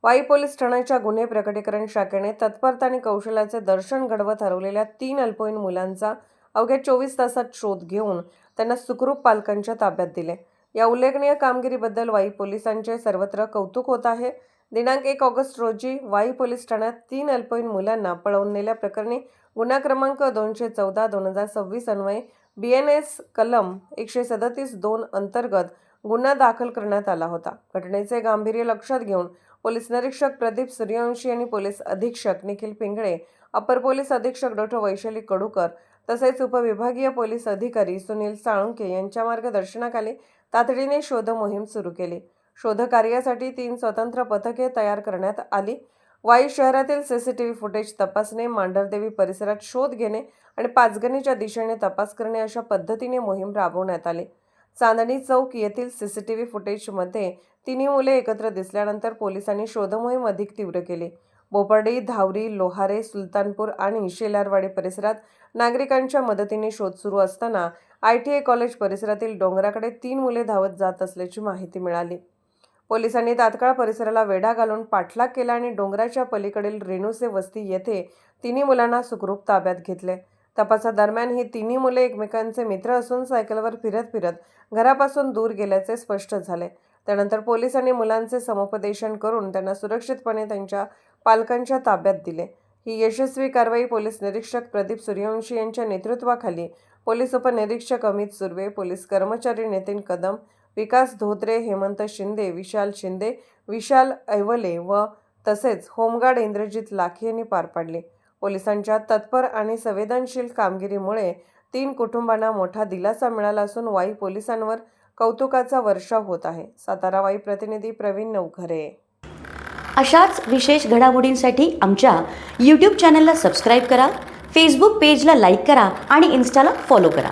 Wai police ठाण्याच्या गुन्हे प्रकटीकरण शाखेने तत्परता आणि कौशल्याचे दर्शन घडवत हरवलेल्या 3 अल्पवयीन मुलांचा अवघ्या 24 तासात शोध घेऊन त्यांना सुखरूप पालकांच्या ताब्यात दिले। या उल्लेखनीय कामगिरीबद्दल वाई पोलिसांचे सर्वत्र कौतुक होत आहे। दिनांक 1 ऑगस्ट रोजी वाई पोलीस ठाण्यात 3 अल्पवयीन मुलांना पळवून नेल्या प्रकरणी गुन्हा क्रमांक 214/2026 अन्वये BNS कलम 137(2) अंतर्गत गुन्हा दाखल करण्यात आला होता। घटनेचे गांभीर्य लक्षात घेऊन पोलीस निरीक्षक प्रदीप सूर्यवंशी यांनी पोलीस अधीक्षक निखिल पिंगळे, अपर पोलीस अधीक्षक डॉ. वैशाली कडूकर तसेच उपविभागीय पोलीस अधिकारी सुनील साळुंखे यांच्या मार्गदर्शनाखाली तातडीने शोध मोहीम सुरू केली। शोध कार्यासाठी 3 स्वतंत्र पथके तयार करण्यात आली। वाई शहरातील CCTV फुटेज तपासणे, मांढरदेवी परिसरात शोध घेणे आणि पाचगणीच्या दिशेने तपास करणे अशा पद्धतीने मोहीम राबवण्यात आली। चांदणी चौक येथील CCTV फुटेजमध्ये तिन्ही मुले एकत्र दिसल्यानंतर पोलिसांनी शोधमोहीम अधिक तीव्र केली। बोपर्डी, धावरी, लोहारे, सुलतानपूर आणि शेलारवाडी परिसरात नागरिकांच्या मदतीने शोध सुरू असताना ITI कॉलेज परिसरातील डोंगराकडे 3 मुले धावत जात असल्याची माहिती मिळाली। पोलिसांनी तात्काळ परिसराला वेढा घालून पाठलाग केला आणि डोंगराच्या पलीकडील रेणुसे वस्ती येथे तिन्ही मुलांना सुखरूप ताब्यात घेतले। तपासादरम्यान ही तिन्ही मुले एकमेकांचे मित्र असून सायकलवर फिरत फिरत घरापासून दूर गेल्याचे स्पष्ट झाले। त्यानंतर पोलिसांनी मुलांचे समुपदेशन करून त्यांना सुरक्षितपणे त्यांच्या पालकांच्या ताब्यात दिले। ही यशस्वी कारवाई पोलीस निरीक्षक प्रदीप सूर्यवंशी यांच्या नेतृत्वाखाली पोलीस उपनिरीक्षक अमित सुर्वे, पोलीस कर्मचारी नितीन कदम, विकास धोत्रे, हेमंत शिंदे, विशाल शिंदे, विशाल ऐवले व तसेच होमगार्ड इंद्रजित लाखे यांनी पार पाडली। पोलिसांच्या तत्पर आणि संवेदनशील कामगिरीमुळे 3 कुटुंबांना मोठा दिलासा मिळाला असून वाई पोलिसांवर कौतुकाचा वर्षाव होत आहे। सातारा वाई प्रतिनिधी प्रवीण नवघरे। अशाच विशेष घडामोडींसाठी आमच्या YouTube चॅनलला सबस्क्राईब करा, Facebook पेजला लाईक करा आणि Instaला फॉलो करा।